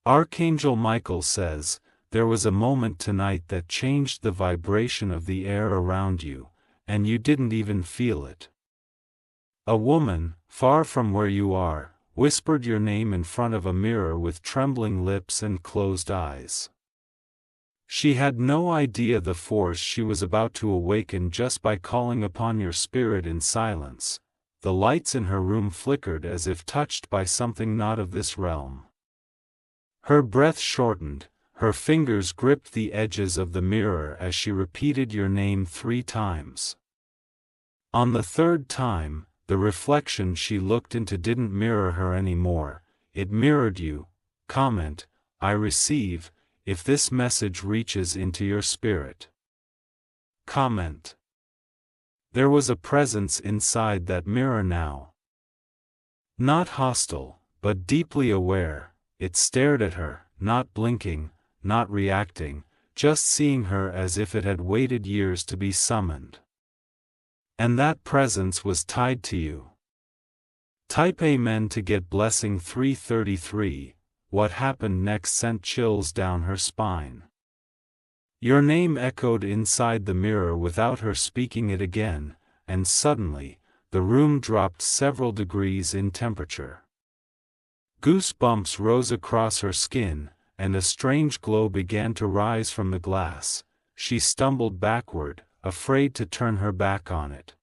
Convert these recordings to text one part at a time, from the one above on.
Archangel Michael says, there was a moment tonight that changed the vibration of the air around you, and you didn't even feel it. A woman, far from where you are, whispered your name in front of a mirror with trembling lips and closed eyes. She had no idea the force she was about to awaken just by calling upon your spirit in silence. The lights in her room flickered as if touched by something not of this realm. Her breath shortened, her fingers gripped the edges of the mirror as she repeated your name 3 times. On the 3rd time, the reflection she looked into didn't mirror her anymore, it mirrored you. Comment, I receive, if this message reaches into your spirit. Comment. There was a presence inside that mirror now. Not hostile, but deeply aware, it stared at her, not blinking, not reacting, just seeing her as if it had waited years to be summoned. And that presence was tied to you. Type Amen to get blessing 333. What happened next sent chills down her spine. Your name echoed inside the mirror without her speaking it again, and suddenly, the room dropped several degrees in temperature. Goosebumps rose across her skin, and a strange glow began to rise from the glass. She stumbled backward, afraid to turn her back on it.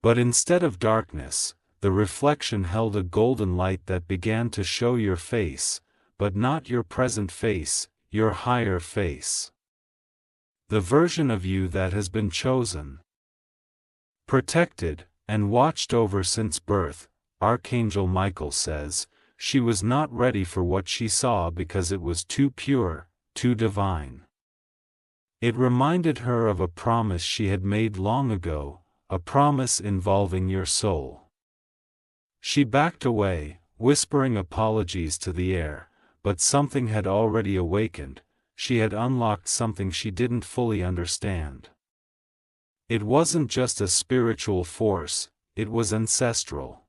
But instead of darkness, the reflection held a golden light that began to show your face, but not your present face, your higher face. The version of you that has been chosen, protected, and watched over since birth. Archangel Michael says, she was not ready for what she saw because it was too pure, too divine. It reminded her of a promise she had made long ago, a promise involving your soul. She backed away, whispering apologies to the air, but something had already awakened. She had unlocked something she didn't fully understand. It wasn't just a spiritual force, it was ancestral.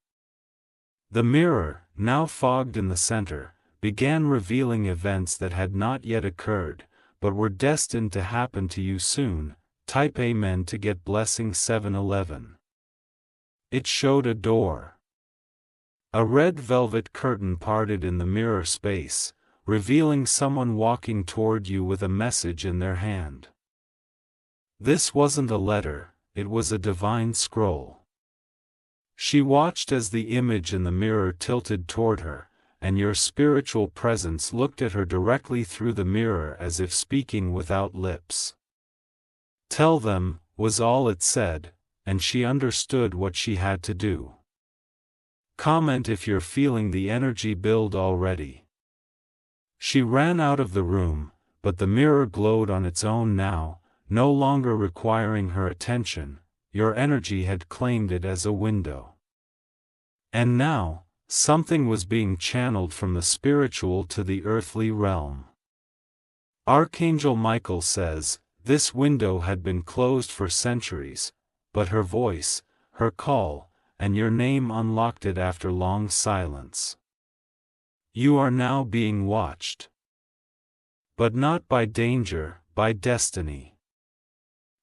The mirror, now fogged in the center, began revealing events that had not yet occurred, but were destined to happen to you soon. Type Amen to get blessing 711. It showed a door. A red velvet curtain parted in the mirror space, revealing someone walking toward you with a message in their hand. This wasn't a letter, it was a divine scroll. She watched as the image in the mirror tilted toward her, and your spiritual presence looked at her directly through the mirror as if speaking without lips. Tell them, was all it said, and she understood what she had to do. Comment if you're feeling the energy build already. She ran out of the room, but the mirror glowed on its own now, no longer requiring her attention. Your energy had claimed it as a window. And now, something was being channeled from the spiritual to the earthly realm. Archangel Michael says, this window had been closed for centuries, but her voice, her call, and your name unlocked it after long silence. You are now being watched. But not by danger, by destiny.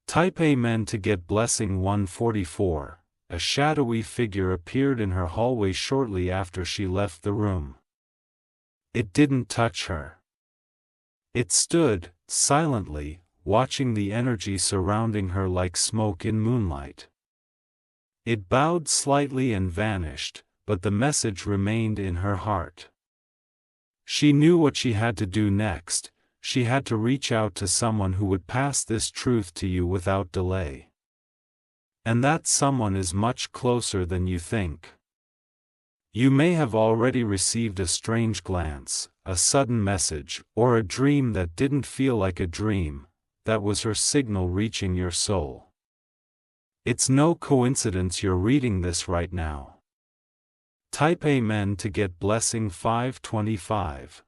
Type Amen to get blessing 144. A shadowy figure appeared in her hallway shortly after she left the room. It didn't touch her. It stood, silently, watching the energy surrounding her like smoke in moonlight. It bowed slightly and vanished, but the message remained in her heart. She knew what she had to do next. She had to reach out to someone who would pass this truth to you without delay. And that someone is much closer than you think. You may have already received a strange glance, a sudden message, or a dream that didn't feel like a dream. That was her signal reaching your soul. It's no coincidence you're reading this right now. Type Amen to get blessing 525.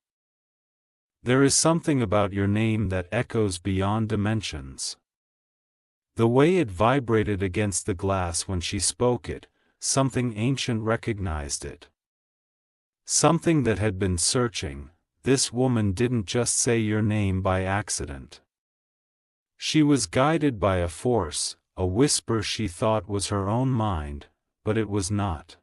There is something about your name that echoes beyond dimensions. The way it vibrated against the glass when she spoke it, something ancient recognized it. Something that had been searching, this woman didn't just say your name by accident. She was guided by a force, a whisper she thought was her own mind, but it was not.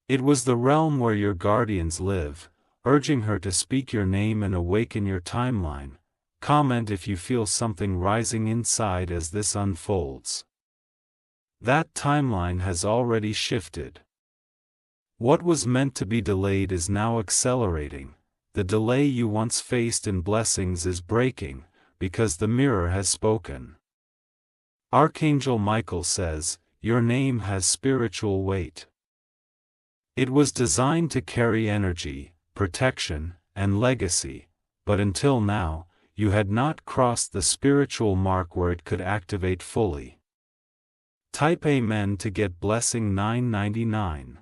It was the realm where your guardians live, urging her to speak your name and awaken your timeline. Comment if you feel something rising inside as this unfolds. That timeline has already shifted. What was meant to be delayed is now accelerating. The delay you once faced in blessings is breaking, because the mirror has spoken. Archangel Michael says, your name has spiritual weight. It was designed to carry energy, protection, and legacy, but until now, you had not crossed the spiritual mark where it could activate fully. Type Amen to get blessing 999.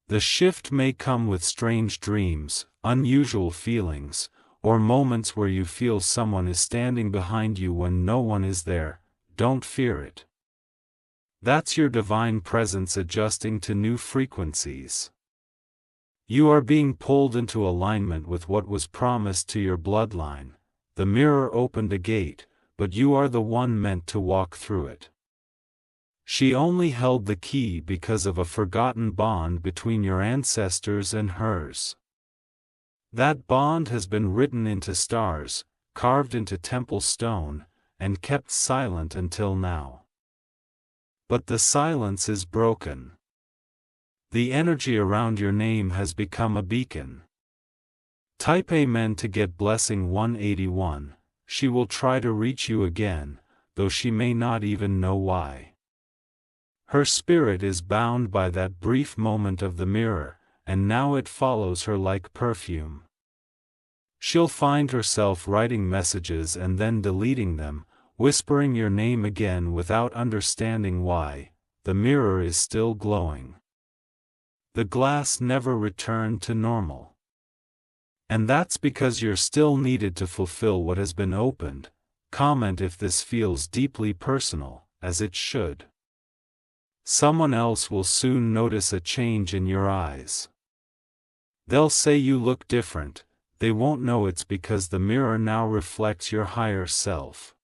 The shift may come with strange dreams, unusual feelings, or moments where you feel someone is standing behind you when no one is there. Don't fear it. That's your divine presence adjusting to new frequencies. You are being pulled into alignment with what was promised to your bloodline. The mirror opened a gate, but you are the one meant to walk through it. She only held the key because of a forgotten bond between your ancestors and hers. That bond has been written into stars, carved into temple stone, and kept silent until now. But the silence is broken. The energy around your name has become a beacon. Type Amen to get blessing 181. She will try to reach you again, though she may not even know why. Her spirit is bound by that brief moment of the mirror, and now it follows her like perfume. She'll find herself writing messages and then deleting them, whispering your name again without understanding why. The mirror is still glowing. The glass never returned to normal. And that's because you're still needed to fulfill what has been opened. Comment if this feels deeply personal, as it should. Someone else will soon notice a change in your eyes. They'll say you look different. They won't know it's because the mirror now reflects your higher self.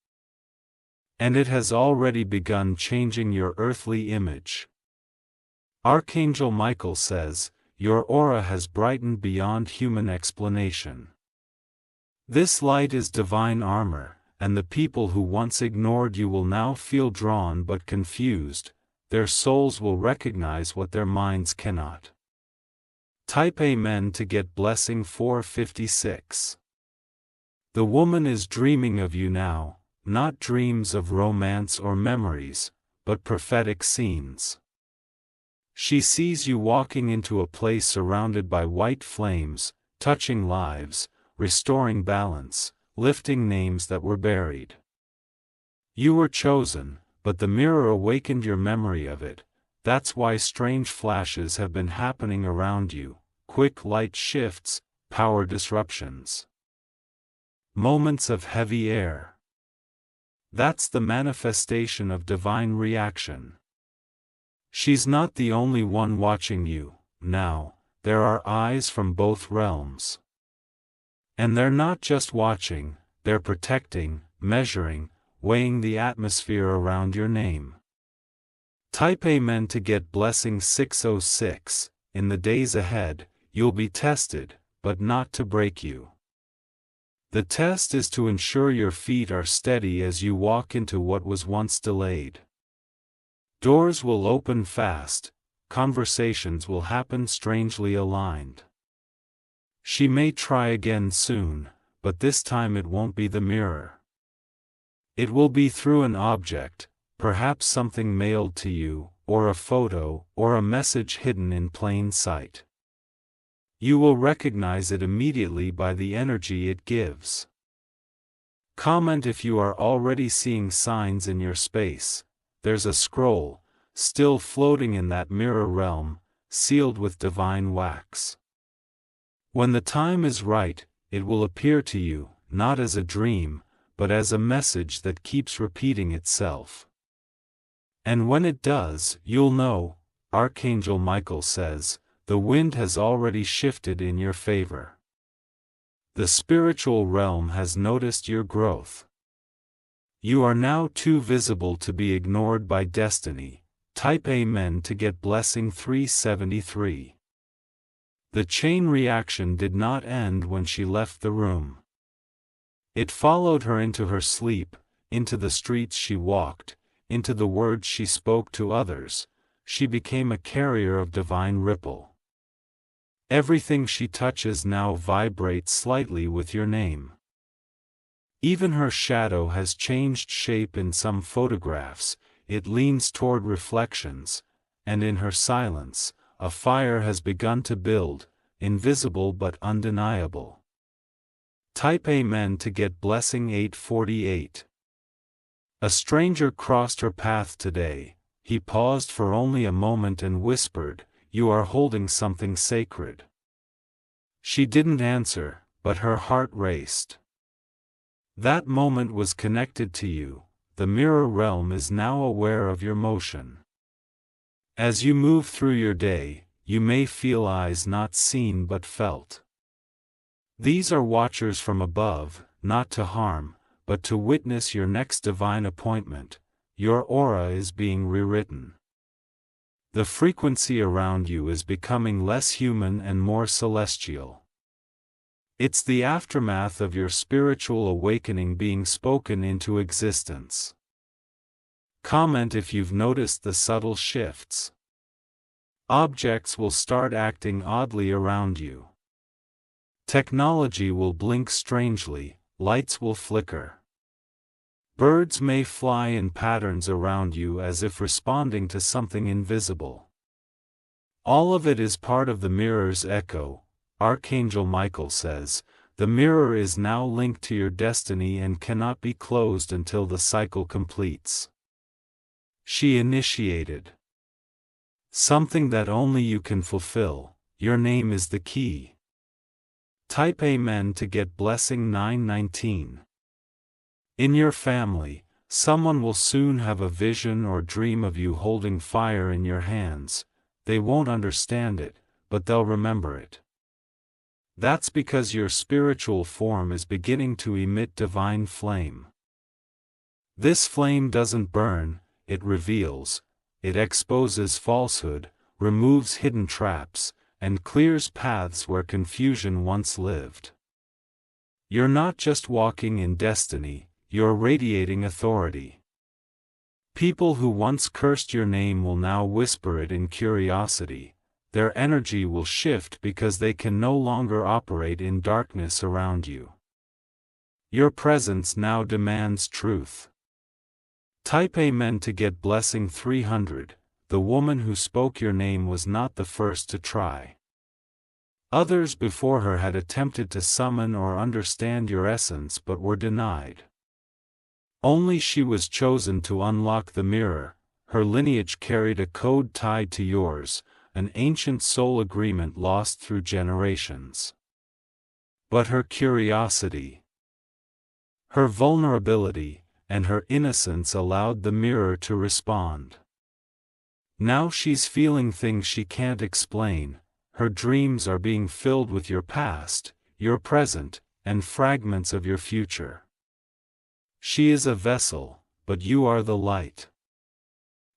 And it has already begun changing your earthly image. Archangel Michael says, your aura has brightened beyond human explanation. This light is divine armor, and the people who once ignored you will now feel drawn but confused. Their souls will recognize what their minds cannot. Type Amen to get blessing 456. The woman is dreaming of you now, not dreams of romance or memories, but prophetic scenes. She sees you walking into a place surrounded by white flames, touching lives, restoring balance, lifting names that were buried. You were chosen, but the mirror awakened your memory of it. That's why strange flashes have been happening around you, quick light shifts, power disruptions. Moments of heavy air. That's the manifestation of divine reaction. She's not the only one watching you. Now, there are eyes from both realms. And they're not just watching, they're protecting, measuring, weighing the atmosphere around your name. Type Amen to get blessing 606. In the days ahead, you'll be tested, but not to break you. The test is to ensure your feet are steady as you walk into what was once delayed. Doors will open fast, conversations will happen strangely aligned. She may try again soon, but this time it won't be the mirror. It will be through an object, perhaps something mailed to you, or a photo, or a message hidden in plain sight. You will recognize it immediately by the energy it gives. Comment if you are already seeing signs in your space. There's a scroll, still floating in that mirror realm, sealed with divine wax. When the time is right, it will appear to you, not as a dream, but as a message that keeps repeating itself. And when it does, you'll know, Archangel Michael says, the wind has already shifted in your favor. The spiritual realm has noticed your growth. You are now too visible to be ignored by destiny. Type Amen to get blessing 373. The chain reaction did not end when she left the room. It followed her into her sleep, into the streets she walked, into the words she spoke to others. She became a carrier of divine ripple. Everything she touches now vibrates slightly with your name. Even her shadow has changed shape in some photographs. It leans toward reflections, and in her silence, a fire has begun to build, invisible but undeniable. Type Amen to get blessing 848. A stranger crossed her path today. He paused for only a moment and whispered, "You are holding something sacred." She didn't answer, but her heart raced. That moment was connected to you. The mirror realm is now aware of your motion. As you move through your day, you may feel eyes not seen but felt. These are watchers from above, not to harm, but to witness your next divine appointment. Your aura is being rewritten. The frequency around you is becoming less human and more celestial. It's the aftermath of your spiritual awakening being spoken into existence. Comment if you've noticed the subtle shifts. Objects will start acting oddly around you. Technology will blink strangely, lights will flicker. Birds may fly in patterns around you as if responding to something invisible. All of it is part of the mirror's echo. Archangel Michael says, the mirror is now linked to your destiny and cannot be closed until the cycle completes. She initiated something that only you can fulfill. Your name is the key. Type Amen to get blessing 919. In your family, someone will soon have a vision or dream of you holding fire in your hands. They won't understand it, but they'll remember it. That's because your spiritual form is beginning to emit divine flame. This flame doesn't burn, it reveals, it exposes falsehood, removes hidden traps, and clears paths where confusion once lived. You're not just walking in destiny, you're radiating authority. People who once cursed your name will now whisper it in curiosity. Their energy will shift because they can no longer operate in darkness around you. Your presence now demands truth. Type Amen to get blessing 300. The woman who spoke your name was not the first to try. Others before her had attempted to summon or understand your essence but were denied. Only she was chosen to unlock the mirror. Her lineage carried a code tied to yours, an ancient soul agreement lost through generations. But her curiosity, her vulnerability, and her innocence allowed the mirror to respond. Now she's feeling things she can't explain. Her dreams are being filled with your past, your present, and fragments of your future. She is a vessel, but you are the light.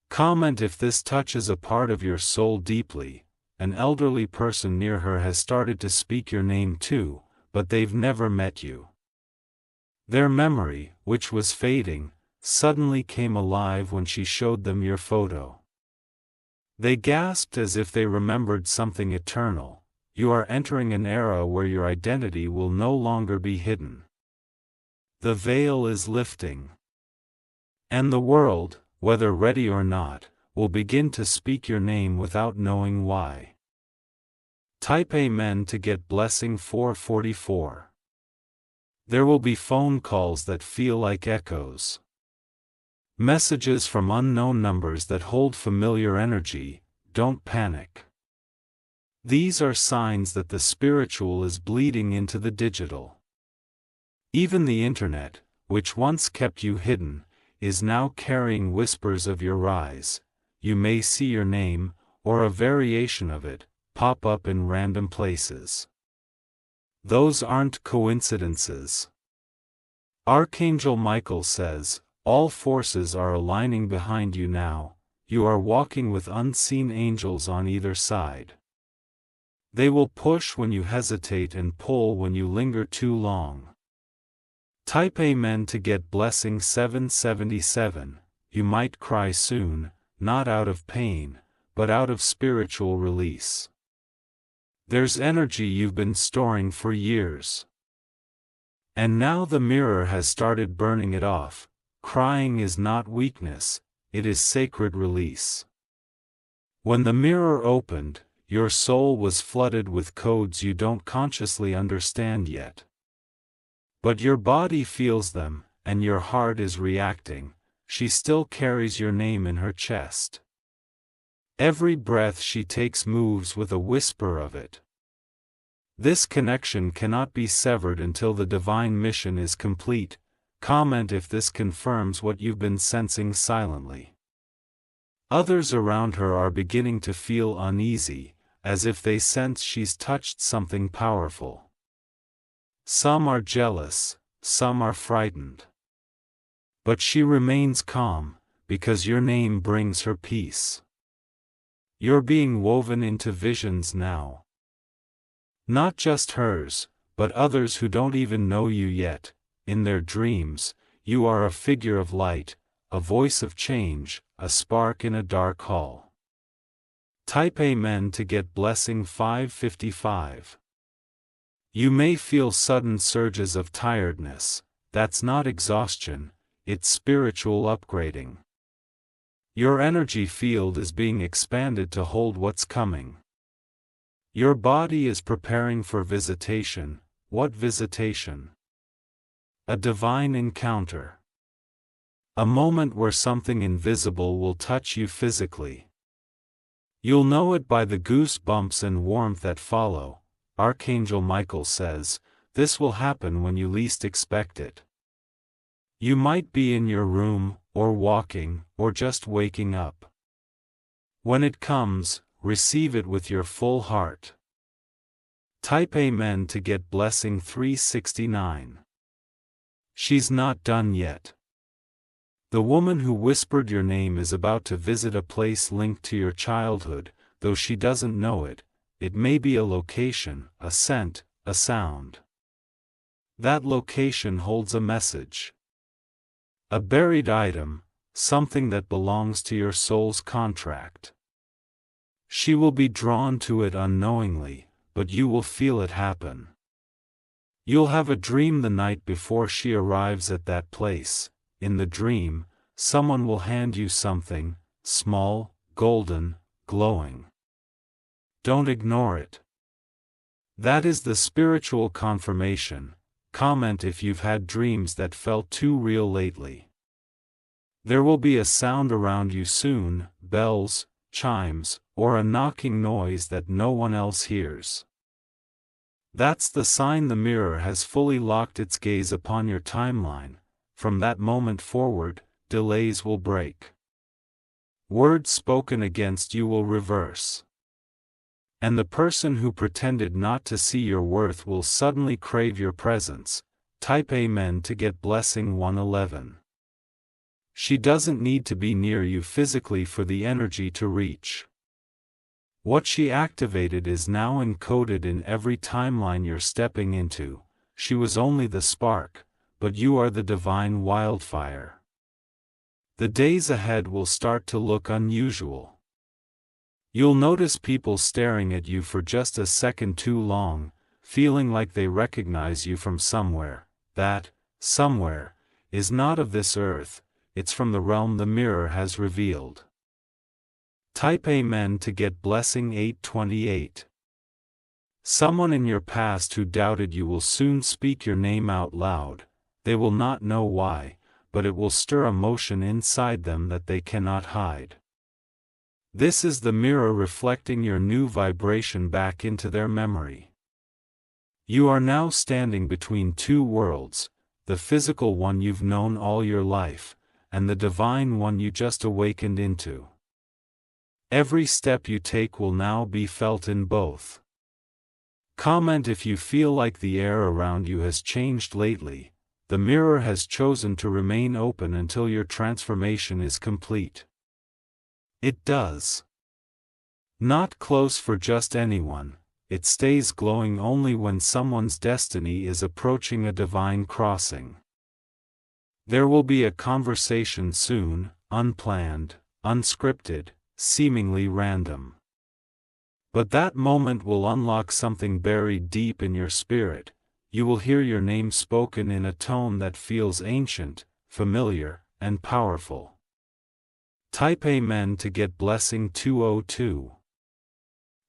Comment if this touches a part of your soul deeply. An elderly person near her has started to speak your name too, but they've never met you. Their memory, which was fading, suddenly came alive when she showed them your photo. They gasped as if they remembered something eternal. You are entering an era where your identity will no longer be hidden. The veil is lifting. And the world, whether ready or not, will begin to speak your name without knowing why. Type Amen to get blessing 444. There will be phone calls that feel like echoes. Messages from unknown numbers that hold familiar energy. Don't panic. These are signs that the spiritual is bleeding into the digital. Even the internet, which once kept you hidden, is now carrying whispers of your rise. You may see your name, or a variation of it, pop up in random places. Those aren't coincidences. Archangel Michael says, all forces are aligning behind you now. You are walking with unseen angels on either side. They will push when you hesitate and pull when you linger too long. Type Amen to get blessing 777. You might cry soon, not out of pain, but out of spiritual release. There's energy you've been storing for years. And now the mirror has started burning it off. Crying is not weakness, it is sacred release. When the mirror opened, your soul was flooded with codes you don't consciously understand yet. But your body feels them, and your heart is reacting. She still carries your name in her chest. Every breath she takes moves with a whisper of it. This connection cannot be severed until the divine mission is complete. Comment if this confirms what you've been sensing silently. Others around her are beginning to feel uneasy, as if they sense she's touched something powerful. Some are jealous, some are frightened. But she remains calm, because your name brings her peace. You're being woven into visions now. Not just hers, but others who don't even know you yet. In their dreams, you are a figure of light, a voice of change, a spark in a dark hall. Type Amen to get blessing 555. You may feel sudden surges of tiredness. That's not exhaustion, it's spiritual upgrading. Your energy field is being expanded to hold what's coming. Your body is preparing for visitation. What visitation? A divine encounter. A moment where something invisible will touch you physically. You'll know it by the goosebumps and warmth that follow. Archangel Michael says, this will happen when you least expect it. You might be in your room, or walking, or just waking up. When it comes, receive it with your full heart. Type Amen to get blessing 369. She's not done yet. The woman who whispered your name is about to visit a place linked to your childhood, though she doesn't know it. It may be a location, a scent, a sound. That location holds a message. A buried item, something that belongs to your soul's contract. She will be drawn to it unknowingly, but you will feel it happen. You'll have a dream the night before she arrives at that place. In the dream, someone will hand you something, small, golden, glowing. Don't ignore it. That is the spiritual confirmation. Comment if you've had dreams that felt too real lately. There will be a sound around you soon, bells, chimes, or a knocking noise that no one else hears. That's the sign the mirror has fully locked its gaze upon your timeline. From that moment forward, delays will break. Words spoken against you will reverse. And the person who pretended not to see your worth will suddenly crave your presence. Type Amen to get blessing 111. She doesn't need to be near you physically for the energy to reach. What she activated is now encoded in every timeline you're stepping into. She was only the spark, but you are the divine wildfire. The days ahead will start to look unusual. You'll notice people staring at you for just a second too long, feeling like they recognize you from somewhere. That, somewhere, is not of this earth, it's from the realm the mirror has revealed. Type Amen to get blessing 828. Someone in your past who doubted you will soon speak your name out loud. They will not know why, but it will stir emotion inside them that they cannot hide. This is the mirror reflecting your new vibration back into their memory. You are now standing between two worlds, the physical one you've known all your life, and the divine one you just awakened into. Every step you take will now be felt in both. Comment if you feel like the air around you has changed lately. The mirror has chosen to remain open until your transformation is complete. It does not close for just anyone. It stays glowing only when someone's destiny is approaching a divine crossing. There will be a conversation soon, unplanned, unscripted, seemingly random. But that moment will unlock something buried deep in your spirit. You will hear your name spoken in a tone that feels ancient, familiar, and powerful. Type Amen to get blessing 202.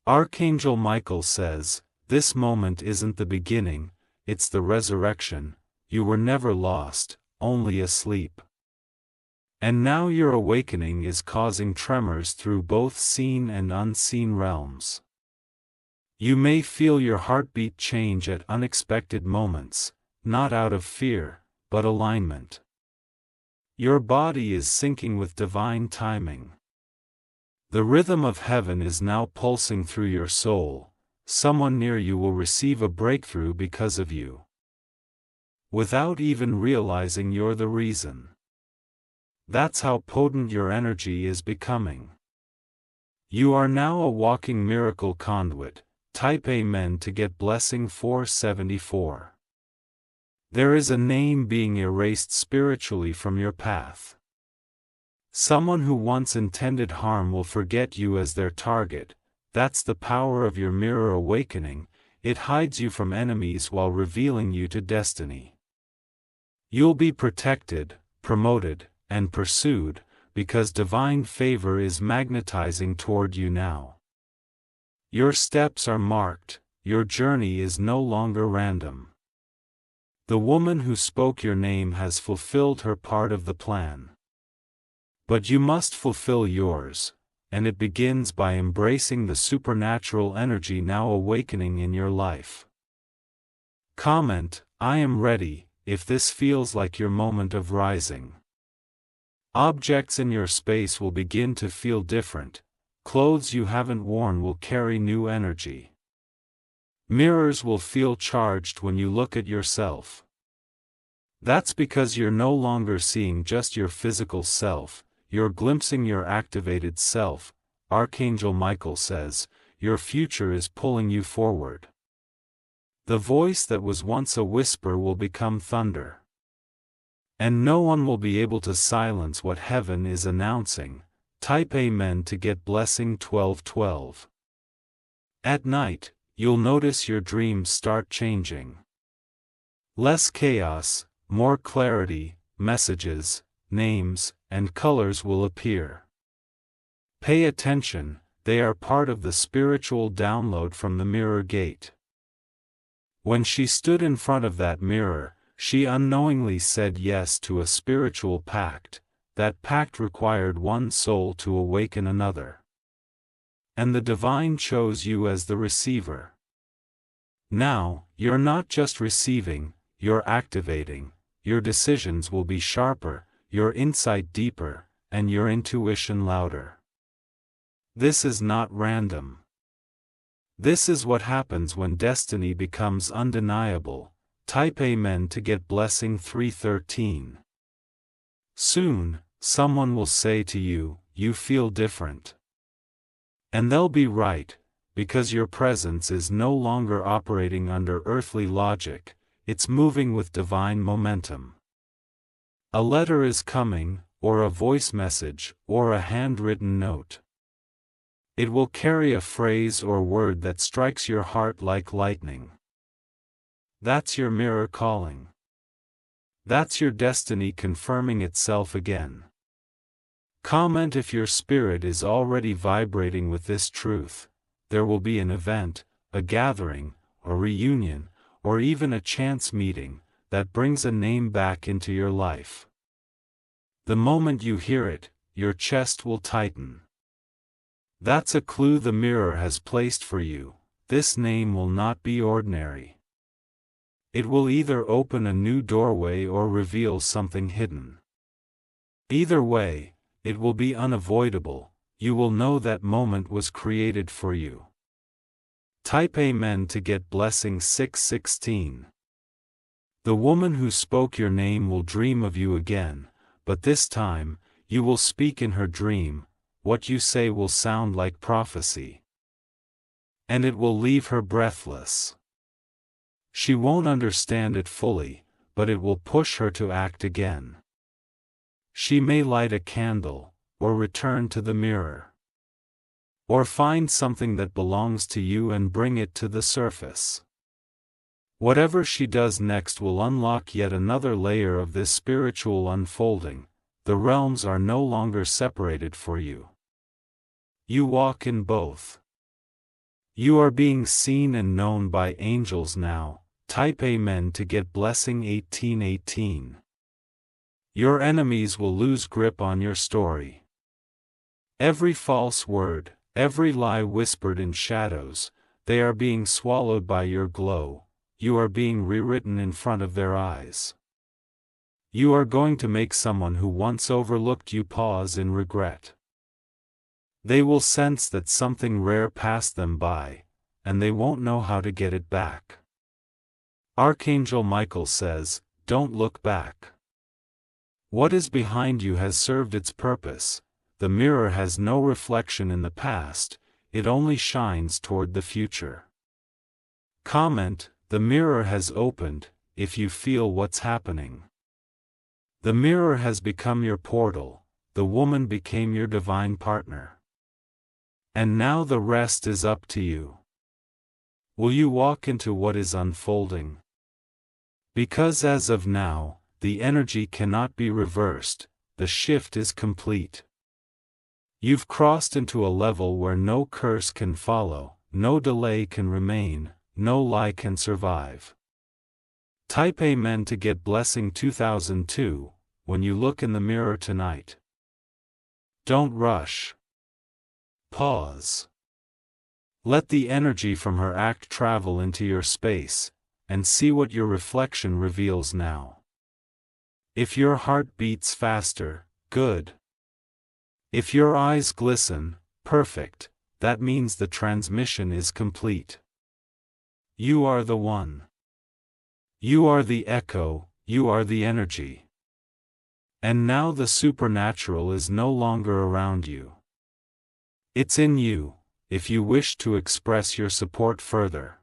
Archangel Michael says, "This moment isn't the beginning, it's the resurrection. You were never lost, only asleep. And now your awakening is causing tremors through both seen and unseen realms. You may feel your heartbeat change at unexpected moments, not out of fear, but alignment. Your body is syncing with divine timing. The rhythm of heaven is now pulsing through your soul. Someone near you will receive a breakthrough because of you, without even realizing you're the reason. That's how potent your energy is becoming. You are now a walking miracle conduit." Type Amen to get blessing 474. There is a name being erased spiritually from your path. Someone who once intended harm will forget you as their target. That's the power of your mirror awakening. It hides you from enemies while revealing you to destiny. You'll be protected, promoted, and pursued, because divine favor is magnetizing toward you now. Your steps are marked, your journey is no longer random. The woman who spoke your name has fulfilled her part of the plan. But you must fulfill yours, and it begins by embracing the supernatural energy now awakening in your life. Comment, "I am ready," if this feels like your moment of rising. Objects in your space will begin to feel different. Clothes you haven't worn will carry new energy. Mirrors will feel charged when you look at yourself. That's because you're no longer seeing just your physical self, you're glimpsing your activated self. Archangel Michael says, your future is pulling you forward. The voice that was once a whisper will become thunder. And no one will be able to silence what heaven is announcing. Type Amen to get blessing 1212. At night, you'll notice your dreams start changing. Less chaos, more clarity, messages, names, and colors will appear. Pay attention, they are part of the spiritual download from the mirror gate. When she stood in front of that mirror, she unknowingly said yes to a spiritual pact. That pact required one soul to awaken another. And the divine chose you as the receiver. Now, you're not just receiving, you're activating. Your decisions will be sharper, your insight deeper, and your intuition louder. This is not random. This is what happens when destiny becomes undeniable. Type Amen to get blessing 313. Soon, someone will say to you, "You feel different." And they'll be right, because your presence is no longer operating under earthly logic, it's moving with divine momentum. A letter is coming, or a voice message, or a handwritten note. It will carry a phrase or word that strikes your heart like lightning. That's your mirror calling. That's your destiny confirming itself again. Comment if your spirit is already vibrating with this truth. There will be an event, a gathering, a reunion, or even a chance meeting, that brings a name back into your life. The moment you hear it, your chest will tighten. That's a clue the mirror has placed for you. This name will not be ordinary. It will either open a new doorway or reveal something hidden. Either way, it will be unavoidable. You will know that moment was created for you. Type Amen to get blessing 616. The woman who spoke your name will dream of you again, but this time, you will speak in her dream. What you say will sound like prophecy. And it will leave her breathless. She won't understand it fully, but it will push her to act again. She may light a candle, or return to the mirror. Or find something that belongs to you and bring it to the surface. Whatever she does next will unlock yet another layer of this spiritual unfolding. The realms are no longer separated for you. You walk in both. You are being seen and known by angels now. Type Amen to get blessing 1818. Your enemies will lose grip on your story. Every false word, every lie whispered in shadows, they are being swallowed by your glow. You are being rewritten in front of their eyes. You are going to make someone who once overlooked you pause in regret. They will sense that something rare passed them by, and they won't know how to get it back. Archangel Michael says, don't look back. What is behind you has served its purpose. The mirror has no reflection in the past, it only shines toward the future. Comment, the mirror has opened, if you feel what's happening. The mirror has become your portal, the woman became your divine partner. And now the rest is up to you. Will you walk into what is unfolding? Because as of now, the energy cannot be reversed, the shift is complete. You've crossed into a level where no curse can follow, no delay can remain, no lie can survive. Type Amen to get blessing 2002, when you look in the mirror tonight. Don't rush. Pause. Let the energy from her act travel into your space, and see what your reflection reveals now. If your heart beats faster, good. If your eyes glisten, perfect, that means the transmission is complete. You are the one. You are the echo, you are the energy. And now the supernatural is no longer around you. It's in you, if you wish to express your support further.